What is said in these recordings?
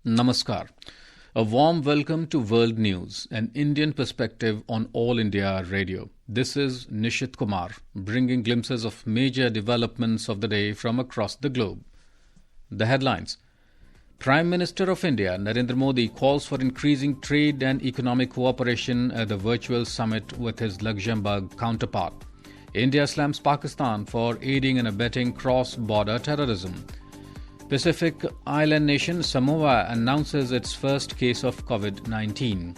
Namaskar. A warm welcome to World News, an Indian perspective on All India Radio. This is Nishit Kumar, bringing glimpses of major developments of the day from across the globe. The headlines. Prime Minister of India, Narendra Modi, calls for increasing trade and economic cooperation at the virtual summit with his Luxembourg counterpart. India slams Pakistan for aiding and abetting cross-border terrorism. Pacific island nation Samoa announces its first case of COVID-19.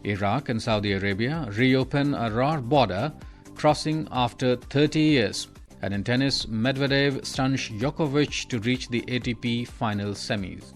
Iraq and Saudi Arabia reopen a Rar border crossing after 30 years. And in tennis, Medvedev stuns Djokovic to reach the ATP final semis.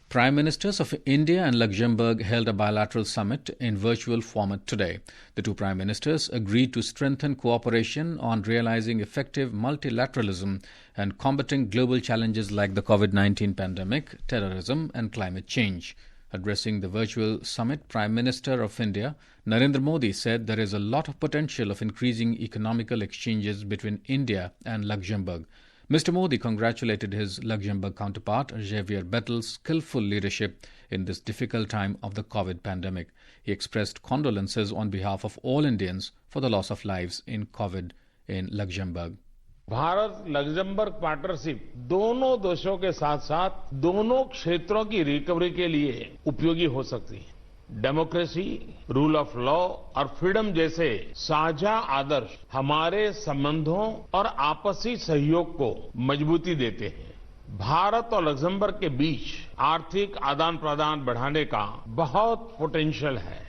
Prime Ministers of India and Luxembourg held a bilateral summit in virtual format today. The two Prime Ministers agreed to strengthen cooperation on realizing effective multilateralism and combating global challenges like the COVID-19 pandemic, terrorism and climate change. Addressing the virtual summit, Prime Minister of India, Narendra Modi, said there is a lot of potential of increasing economical exchanges between India and Luxembourg. Mr. Modi congratulated his Luxembourg counterpart, Xavier Bettel's skillful leadership in this difficult time of the COVID pandemic. He expressed condolences on behalf of all Indians for the loss of lives in COVID in Luxembourg. Bharat Luxembourg partnership दोनों देशों के साथ साथ दोनों क्षेत्रों की recovery के लिए उपयोगी हो सकती है। डेमोक्रेसी, रूल ऑफ लॉ और फ्रीडम जैसे साझा आदर्श हमारे संबंधों और आपसी सहयोग को मजबूती देते हैं। भारत और लग्जमबर्ग के बीच आर्थिक आदान प्रदान बढ़ाने का बहुत पोटेंशियल है।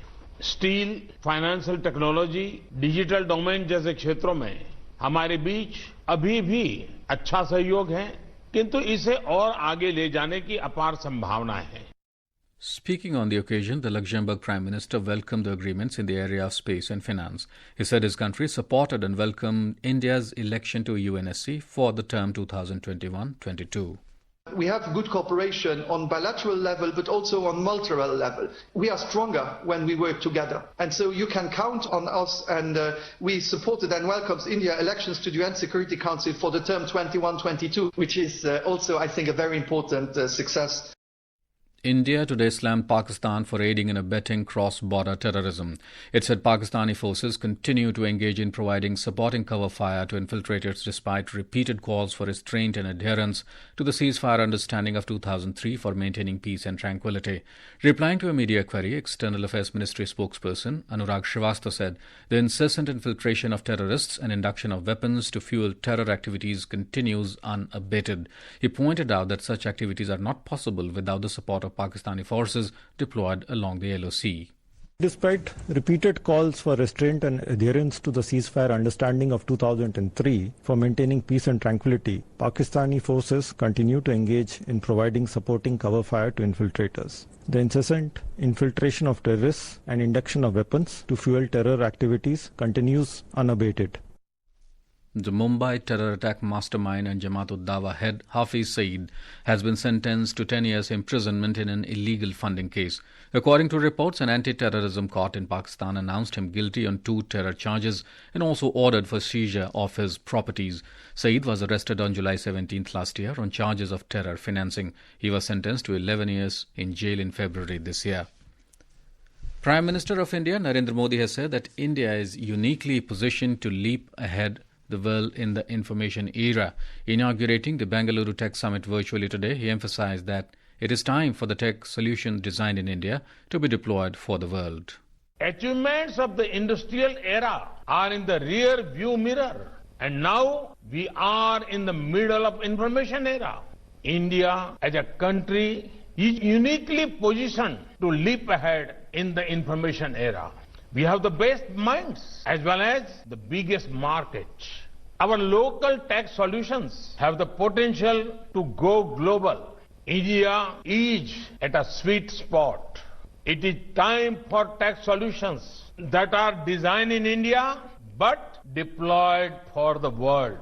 Steel, financial technology, digital domain जैसे क्षेत्रों में हमारे बीच अभी भी अच्छा सहयोग है, किंतु इसे और आगे ले जाने की अपार संभावना है। Speaking on the occasion, the Luxembourg Prime Minister welcomed the agreements in the area of space and finance. He said his country supported and welcomed India's election to UNSC for the term 2021-22. We have good cooperation on bilateral level, but also on multilateral level. We are stronger when we work together. And so you can count on us, and we supported and welcomed India elections to the UN Security Council for the term 21-22, which is also, I think, a very important success. India today slammed Pakistan for aiding and abetting cross-border terrorism. It said Pakistani forces continue to engage in providing supporting cover fire to infiltrators despite repeated calls for restraint and adherence to the ceasefire understanding of 2003 for maintaining peace and tranquility. Replying to a media query, External Affairs Ministry spokesperson Anurag Shrivastava said the incessant infiltration of terrorists and induction of weapons to fuel terror activities continues unabated. He pointed out that such activities are not possible without the support of Pakistani forces deployed along the LOC. Despite repeated calls for restraint and adherence to the ceasefire understanding of 2003 for maintaining peace and tranquility, Pakistani forces continue to engage in providing supporting cover fire to infiltrators. The incessant infiltration of terrorists and induction of weapons to fuel terror activities continues unabated. The Mumbai terror attack mastermind and Jamaat-ud-Dawa head Hafiz Saeed has been sentenced to 10 years imprisonment in an illegal funding case. According to reports, an anti-terrorism court in Pakistan announced him guilty on 2 terror charges and also ordered for seizure of his properties. Saeed was arrested on July 17th last year on charges of terror financing. He was sentenced to 11 years in jail in February this year. Prime Minister of India Narendra Modi has said that India is uniquely positioned to leap ahead the world in the information era. Inaugurating the Bengaluru Tech Summit virtually today, he emphasized that it is time for the tech solutions designed in India to be deployed for the world. Achievements of the industrial era are in the rear view mirror, and now we are in the middle of information era. India as a country is uniquely positioned to leap ahead in the information era. We have the best minds as well as the biggest market. Our local tech solutions have the potential to go global. India is at a sweet spot. It is time for tech solutions that are designed in India but deployed for the world.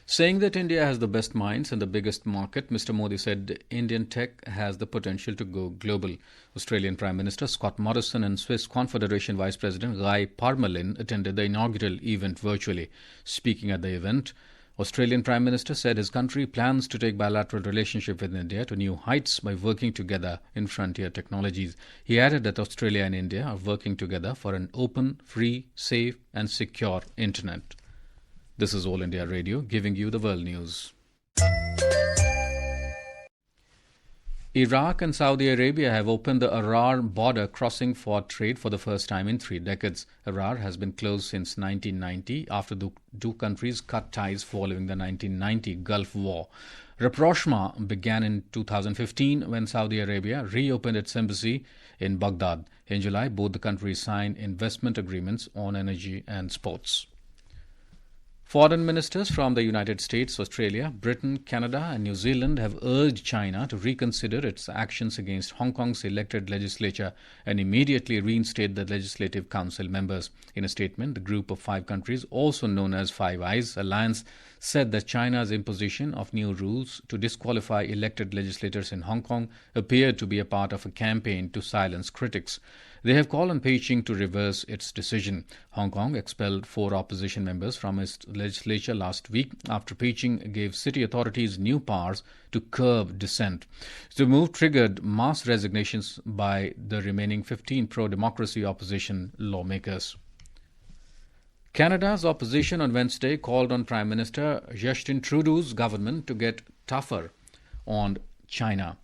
Saying that India has the best minds and the biggest market, Mr. Modi said Indian tech has the potential to go global. Australian Prime Minister Scott Morrison and Swiss Confederation Vice President Guy Parmelin attended the inaugural event virtually. Speaking at the event, Australian Prime Minister said his country plans to take bilateral relationship with India to new heights by working together in frontier technologies. He added that Australia and India are working together for an open, free, safe and secure internet. This is All India Radio giving you the world news. Iraq and Saudi Arabia have opened the Arar border crossing for trade for the first time in 3 decades. Arar has been closed since 1990 after the two countries cut ties following the 1990 Gulf War. Rapprochement began in 2015 when Saudi Arabia reopened its embassy in Baghdad. In July, both the countries signed investment agreements on energy and sports. Foreign ministers from the United States, Australia, Britain, Canada and New Zealand have urged China to reconsider its actions against Hong Kong's elected legislature and immediately reinstate the Legislative Council members. In a statement, the group of 5 countries, also known as Five Eyes Alliance, said that China's imposition of new rules to disqualify elected legislators in Hong Kong appeared to be a part of a campaign to silence critics. They have called on Beijing to reverse its decision. Hong Kong expelled 4 opposition members from its legislature last week after Beijing gave city authorities new powers to curb dissent. The move triggered mass resignations by the remaining 15 pro-democracy opposition lawmakers. Canada's opposition on Wednesday called on Prime Minister Justin Trudeau's government to get tougher on China.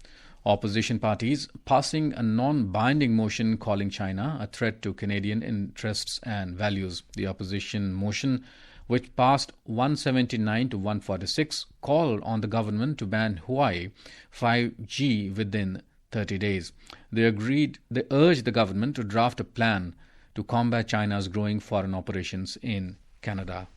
Opposition parties passing a non-binding motion calling China a threat to Canadian interests and values. The opposition motion, which passed 179 to 146, called on the government to ban Huawei 5G within 30 days. They urged the government to draft a plan to combat China's growing foreign operations in Canada.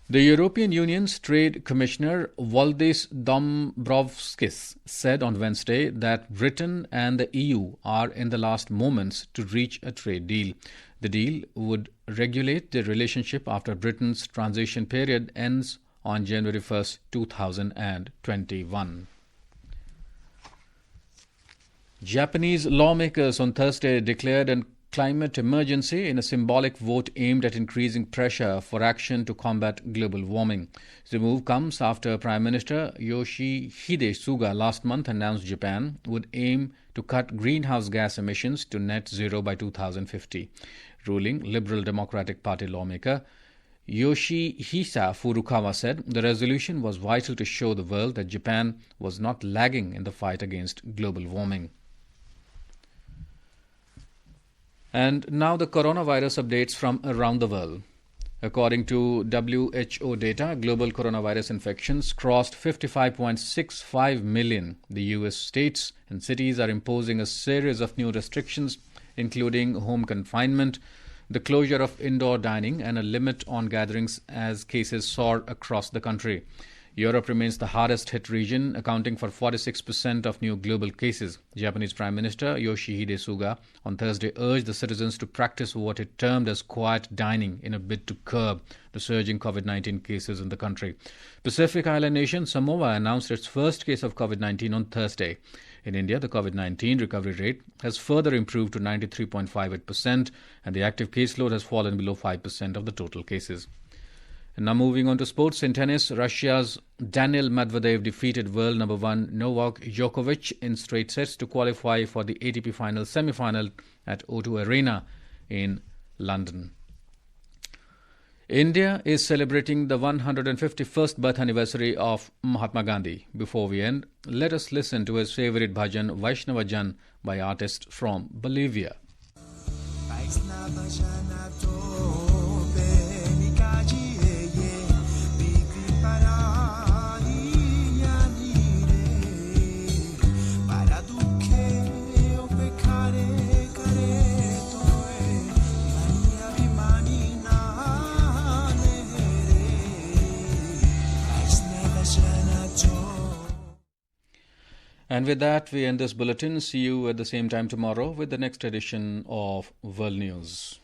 The European Union's Trade Commissioner Valdis Dombrovskis said on Wednesday that Britain and the EU are in the last moments to reach a trade deal. The deal would regulate the relationship after Britain's transition period ends on January 1st, 2021. Japanese lawmakers on Thursday declared a climate emergency in a symbolic vote aimed at increasing pressure for action to combat global warming. The move comes after Prime Minister Yoshihide Suga last month announced Japan would aim to cut greenhouse gas emissions to net zero by 2050. Ruling Liberal Democratic Party lawmaker Yoshihisa Furukawa said the resolution was vital to show the world that Japan was not lagging in the fight against global warming. And now the coronavirus updates from around the world. According to WHO data, global coronavirus infections crossed 55.65 million. The US states and cities are imposing a series of new restrictions, including home confinement, the closure of indoor dining, and a limit on gatherings as cases soar across the country. Europe remains the hardest hit region, accounting for 46% of new global cases. Japanese Prime Minister Yoshihide Suga on Thursday urged the citizens to practice what it termed as quiet dining in a bid to curb the surging COVID-19 cases in the country. Pacific Island nation Samoa announced its first case of COVID-19 on Thursday. In India, the COVID-19 recovery rate has further improved to 93.58% and the active caseload has fallen below 5% of the total cases. And now moving on to sports. In tennis, Russia's Daniil Medvedev defeated world number 1 Novak Djokovic in straight sets to qualify for the ATP final semi-final at O2 Arena in London. India is celebrating the 151st birth anniversary of Mahatma Gandhi. Before we end, let us listen to his favorite bhajan Vaishnava Jan by artists from Bolivia. And with that, we end this bulletin. See you at the same time tomorrow with the next edition of World News.